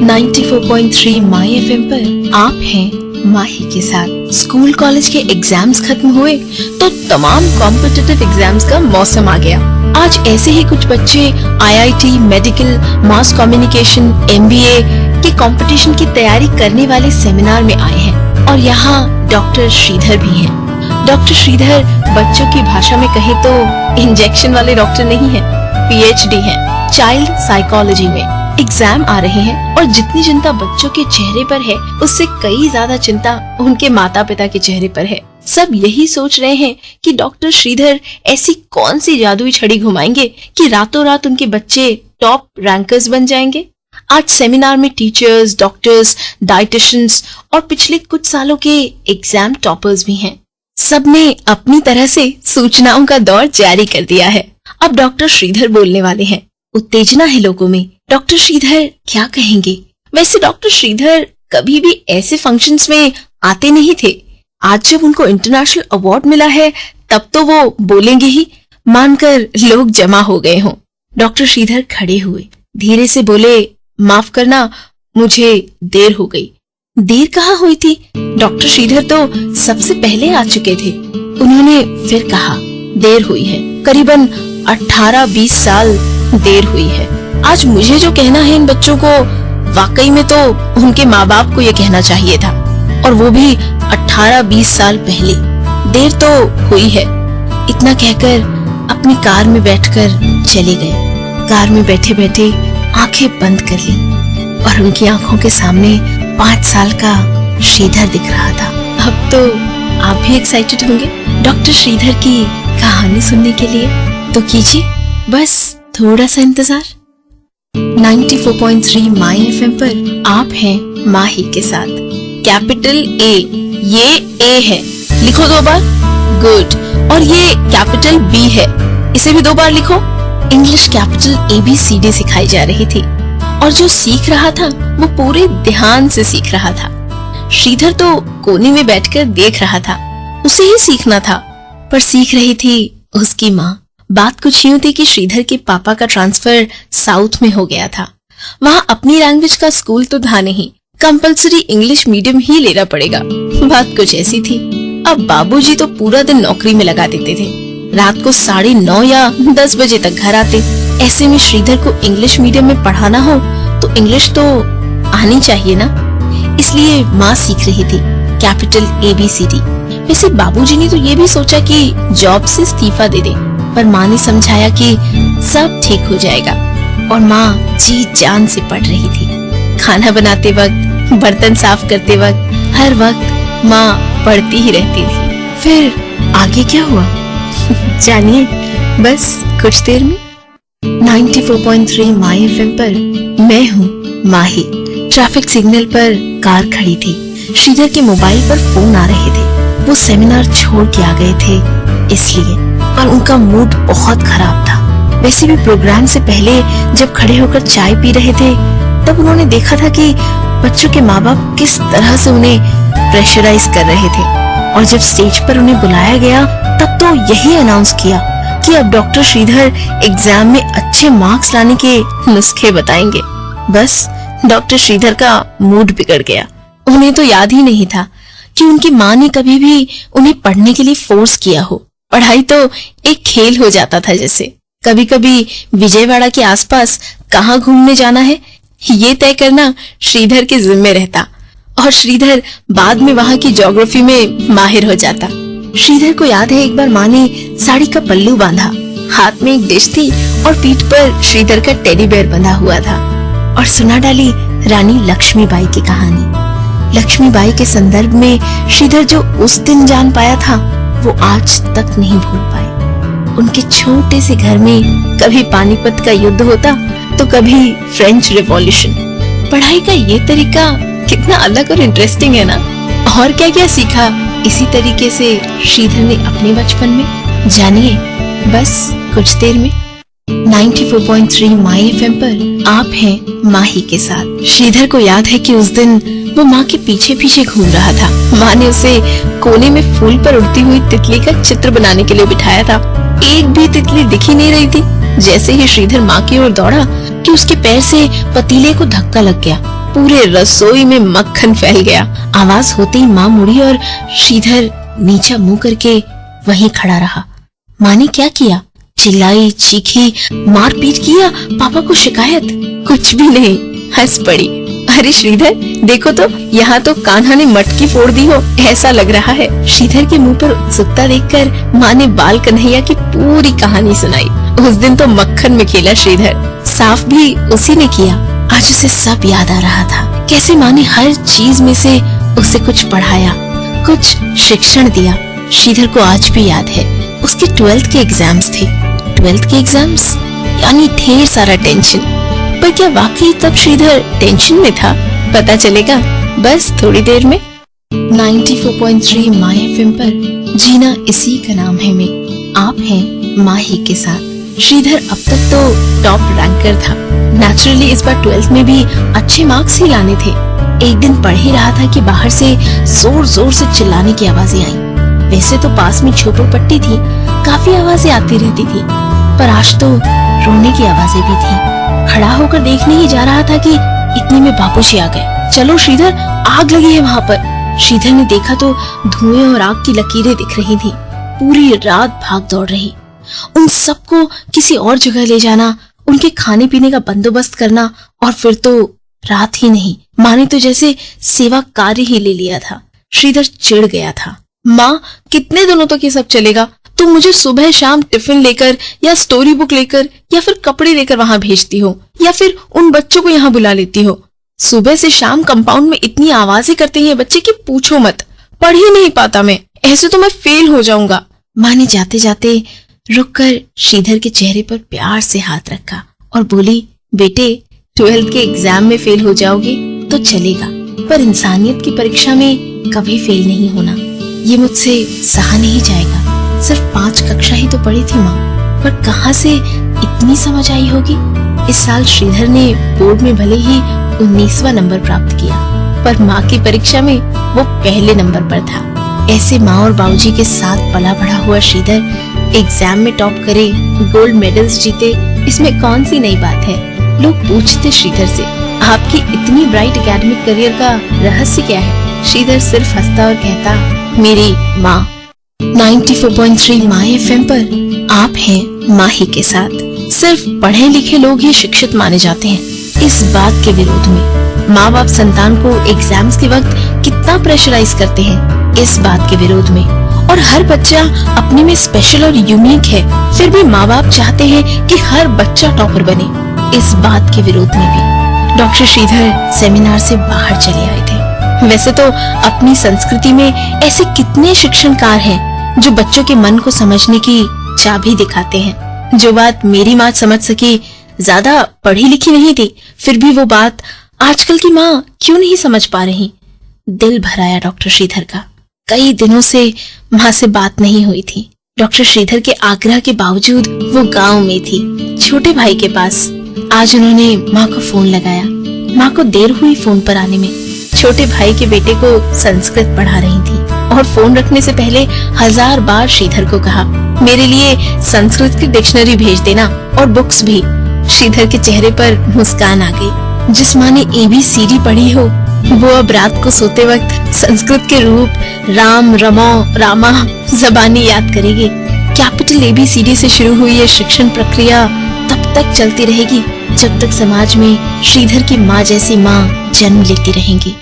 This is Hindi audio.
94.3 माई एफएम पर आप हैं माही के साथ। स्कूल कॉलेज के एग्जाम्स खत्म हुए तो तमाम कॉम्पिटिटिव एग्जाम्स का मौसम आ गया। आज ऐसे ही कुछ बच्चे IIT, medical, mass communication, MBA के कंपटीशन की तैयारी करने वाले सेमिनार में आए हैं और यहाँ डॉक्टर श्रीधर भी हैं। डॉक्टर श्रीधर बच्चों की भाषा में कहे तो इंजेक्शन वाले डॉक्टर नहीं है, पीएचडी हैं चाइल्ड साइकोलॉजी में। एग्जाम आ रहे हैं और जितनी चिंता बच्चों के चेहरे पर है उससे कई ज्यादा चिंता उनके माता पिता के चेहरे पर है। सब यही सोच रहे हैं कि डॉक्टर श्रीधर ऐसी कौन सी जादुई छड़ी घुमाएंगे कि रातों रात उनके बच्चे टॉप रैंकर्स बन जाएंगे। आज सेमिनार में टीचर्स, डॉक्टर्स, डाइटिशियंस और पिछले कुछ सालों के एग्जाम टॉपर्स भी हैं। सबने अपनी तरह से सूचनाओं का दौर जारी कर दिया है। अब डॉक्टर श्रीधर बोलने वाले हैं। उत्तेजना है लोगों में। डॉक्टर श्रीधर क्या कहेंगे? वैसे डॉक्टर श्रीधर कभी भी ऐसे फंक्शंस में आते नहीं थे। आज जब उनको इंटरनेशनल अवार्ड मिला है तब तो वो बोलेंगे ही, मानकर लोग जमा हो गए हों। डॉक्टर श्रीधर खड़े हुए, धीरे से बोले, माफ करना, मुझे देर हो गई। देर कहाँ हुई थी? डॉक्टर श्रीधर तो सबसे पहले आ चुके थे। उन्होंने फिर कहा, देर हुई है, करीबन 18-20 साल देर हुई है। आज मुझे जो कहना है इन बच्चों को, वाकई में तो उनके माँ बाप को ये कहना चाहिए था, और वो भी 18-20 साल पहले। देर तो हुई है। इतना कहकर अपनी कार में बैठकर चले गए। कार में बैठे बैठे आंखें बंद कर ली और उनकी आंखों के सामने 5 साल का श्रीधर दिख रहा था। अब तो आप भी एक्साइटेड होंगे डॉक्टर श्रीधर की कहानी सुनने के लिए, तो कीजिए बस थोड़ा सा इंतजार। 94.3 माई एफएम पर आप हैं माही के साथ। कैपिटल ए, ये ए है, लिखो 2 बार, गुड। और ये कैपिटल बी है, इसे भी 2 बार लिखो। इंग्लिश कैपिटल ABCD सिखाई जा रही थी और जो सीख रहा था वो पूरे ध्यान से सीख रहा था। श्रीधर तो कोने में बैठकर देख रहा था। उसे ही सीखना था, पर सीख रही थी उसकी माँ। बात कुछ यूं थी कि श्रीधर के पापा का ट्रांसफर साउथ में हो गया था। वहाँ अपनी लैंग्वेज का स्कूल तो था नहीं, कंपलसरी इंग्लिश मीडियम ही लेना पड़ेगा। बात कुछ ऐसी थी। अब बाबूजी तो पूरा दिन नौकरी में लगा देते थे, रात को 9:30 या 10 बजे तक घर आते। ऐसे में श्रीधर को इंग्लिश मीडियम में पढ़ाना हो तो इंग्लिश तो आनी चाहिए ना, इसलिए माँ सीख रही थी कैपिटल ABCD। वैसे बाबूजी ने तो ये भी सोचा कि जॉब से इस्तीफा दे दे, पर माँ ने समझाया कि सब ठीक हो जाएगा, और माँ जी जान से पढ़ रही थी। खाना बनाते वक्त, बर्तन साफ करते वक्त, हर वक्त माँ पढ़ती ही रहती थी। फिर आगे क्या हुआ जानिए बस कुछ देर में। 94.3 माई एफएम पर मैं हूँ माही। ट्रैफिक सिग्नल पर कार खड़ी थी। श्रीधर के मोबाइल पर फोन आ रहे थे। वो सेमिनार छोड़ के आ गए थे इसलिए, और उनका मूड बहुत खराब था। वैसे भी प्रोग्राम से पहले जब खड़े होकर चाय पी रहे थे तब उन्होंने देखा था कि बच्चों के माँ बाप किस तरह से उन्हें प्रेशराइज कर रहे थे, और जब स्टेज पर उन्हें बुलाया गया तब तो यही अनाउंस किया कि अब डॉक्टर श्रीधर एग्जाम में अच्छे मार्क्स लाने के नुस्खे बताएंगे। बस डॉक्टर श्रीधर का मूड बिगड़ गया। उन्हें तो याद ही नहीं था कि उनकी माँ ने कभी भी उन्हें पढ़ने के लिए फोर्स किया हो। पढ़ाई तो एक खेल हो जाता था जैसे। कभी कभी विजयवाड़ा के आसपास कहाँ घूमने जाना है ये तय करना श्रीधर के जिम्मे रहता, और श्रीधर बाद में वहाँ की ज्योग्राफी में माहिर हो जाता। श्रीधर को याद है एक बार माँ ने साड़ी का पल्लू बांधा, हाथ में एक डिश थी और पीठ पर श्रीधर का टेडी बेयर बंधा हुआ था, और सुना डाली रानी लक्ष्मीबाई की कहानी। लक्ष्मीबाई के संदर्भ में श्रीधर जो उस दिन जान पाया था वो आज तक नहीं भूल पाए। उनके छोटे से घर में कभी पानीपत का युद्ध होता तो कभी फ्रेंच रिवॉल्यूशन। पढ़ाई का ये तरीका कितना अलग और इंटरेस्टिंग है ना। और क्या क्या सीखा इसी तरीके से श्रीधर ने अपने बचपन में, जानिए बस कुछ देर में। 94.3 माई एफएम पर आप हैं माही के साथ। श्रीधर को याद है कि उस दिन वो माँ के पीछे पीछे घूम रहा था। माँ ने उसे कोने में फूल पर उड़ती हुई तितली का चित्र बनाने के लिए बिठाया था। एक भी तितली दिख ही नहीं रही थी। जैसे ही श्रीधर माँ की ओर दौड़ा कि उसके पैर से पतीले को धक्का लग गया। पूरे रसोई में मक्खन फैल गया। आवाज होते ही माँ मुड़ी और श्रीधर नीचा मुंह करके वहीं खड़ा रहा। माँ ने क्या किया? चिल्लाई, चीखी, मारपीट किया, पापा को शिकायत? कुछ भी नहीं, हंस पड़ी। अरे श्रीधर देखो तो, यहाँ तो कान्हा ने मटकी फोड़ दी हो ऐसा लग रहा है। श्रीधर के मुंह पर उत्सुकता देखकर माँ ने बाल कन्हैया की पूरी कहानी सुनाई। उस दिन तो मक्खन में खेला श्रीधर, साफ भी उसी ने किया। आज उसे सब याद आ रहा था, कैसे माँ ने हर चीज में से उसे कुछ पढ़ाया, कुछ शिक्षण दिया। श्रीधर को आज भी याद है, उसके 12th के एग्जाम्स थे। 12th के एग्जाम्स यानी ढेर सारा टेंशन। पर क्या वाकई तब श्रीधर टेंशन में था? पता चलेगा बस थोड़ी देर में। 94.3 माय एफएम पर जीना इसी का नाम है में आप हैं माही के साथ। श्रीधर अब तक तो टॉप रैंकर था। नेचुरली इस बार 12th में भी अच्छे मार्क्स ही लाने थे। एक दिन पढ़ ही रहा था कि बाहर से जोर जोर से चिल्लाने की आवाजें आई। वैसे तो पास में झोपड़पट्टी थी, काफी आवाजें आती रहती थी, पर आज तो रोने की आवाजें भी थी। खड़ा होकर देखने ही जा रहा था कि इतने में बाबूजी आ गए। चलो श्रीधर, आग लगी है वहाँ पर। श्रीधर ने देखा तो धुएं और आग की लकीरें दिख रही थी। पूरी रात भाग दौड़ रही, उन सबको किसी और जगह ले जाना, उनके खाने पीने का बंदोबस्त करना, और फिर तो रात ही नहीं, माँ ने तो जैसे सेवा कार्य ही ले लिया था। श्रीधर चिढ़ गया था। माँ, कितने दिनों तक ये सब चलेगा? तुम मुझे सुबह शाम टिफिन लेकर या स्टोरी बुक लेकर या फिर कपड़े लेकर वहां भेजती हो, या फिर उन बच्चों को यहाँ बुला लेती हो। सुबह से शाम कंपाउंड में इतनी आवाजें करते हैं बच्चे कि पूछो मत। पढ़ ही नहीं पाता मैं, ऐसे तो मैं फेल हो जाऊंगा। माँ ने जाते जाते रुककर श्रीधर के चेहरे पर प्यार से हाथ रखा और बोली, बेटे 12th के एग्जाम में फेल हो जाओगे तो चलेगा, पर इंसानियत की परीक्षा में कभी फेल नहीं होना, ये मुझसे सहा नहीं जाएगा। सिर्फ 5 कक्षा ही तो पढ़ी थी माँ, पर कहाँ से इतनी समझ आई होगी। इस साल श्रीधर ने बोर्ड में भले ही 19वां नंबर प्राप्त किया, पर माँ की परीक्षा में वो पहले नंबर पर था। ऐसे माँ और बाबूजी के साथ पला बढ़ा हुआ श्रीधर एग्जाम में टॉप करे, गोल्ड मेडल्स जीते, इसमें कौन सी नई बात है। लोग पूछते श्रीधर से, आपकी इतनी ब्राइट एकेडमिक करियर का रहस्य क्या है? श्रीधर सिर्फ हंसता और कहता, मेरी माँ। 94.3 माय एफएम पर आप हैं माही के साथ। सिर्फ पढ़े लिखे लोग ही शिक्षित माने जाते हैं। इस बात के विरोध में माँ बाप संतान को एग्जाम्स के वक्त कितना प्रेशराइज करते हैं, इस बात के विरोध में। और हर बच्चा अपने में स्पेशल और यूनिक है, फिर भी माँ बाप चाहते हैं कि हर बच्चा टॉपर बने, इस बात के विरोध में भी डॉक्टर श्रीधर सेमिनार से बाहर चले आए थे। वैसे तो अपनी संस्कृति में ऐसे कितने शिक्षणकार हैं जो बच्चों के मन को समझने की चाबी दिखाते हैं। जो बात मेरी माँ समझ सकी, ज्यादा पढ़ी लिखी नहीं थी, फिर भी वो बात आजकल की माँ क्यों नहीं समझ पा रही। दिल भर आया डॉक्टर श्रीधर का। कई दिनों से माँ से बात नहीं हुई थी। डॉक्टर श्रीधर के आग्रह के बावजूद वो गांव में थी, छोटे भाई के पास। आज उन्होंने माँ को फोन लगाया। माँ को देर हुई फोन पर आने में। छोटे भाई के बेटे को संस्कृत पढ़ा रही थी और फोन रखने से पहले 1000 बार श्रीधर को कहा, मेरे लिए संस्कृत की डिक्शनरी भेज देना और बुक्स भी। श्रीधर के चेहरे पर मुस्कान आ गई। जिस माँ ने ABCD पढ़ी हो, वो अब रात को सोते वक्त संस्कृत के रूप राम, रमा, रामा ज़बानी याद करेगी। कैपिटल ABCD से शुरू हुई ये शिक्षण प्रक्रिया तब तक चलती रहेगी जब तक समाज में श्रीधर की माँ जैसी माँ जन्म लेती रहेंगी।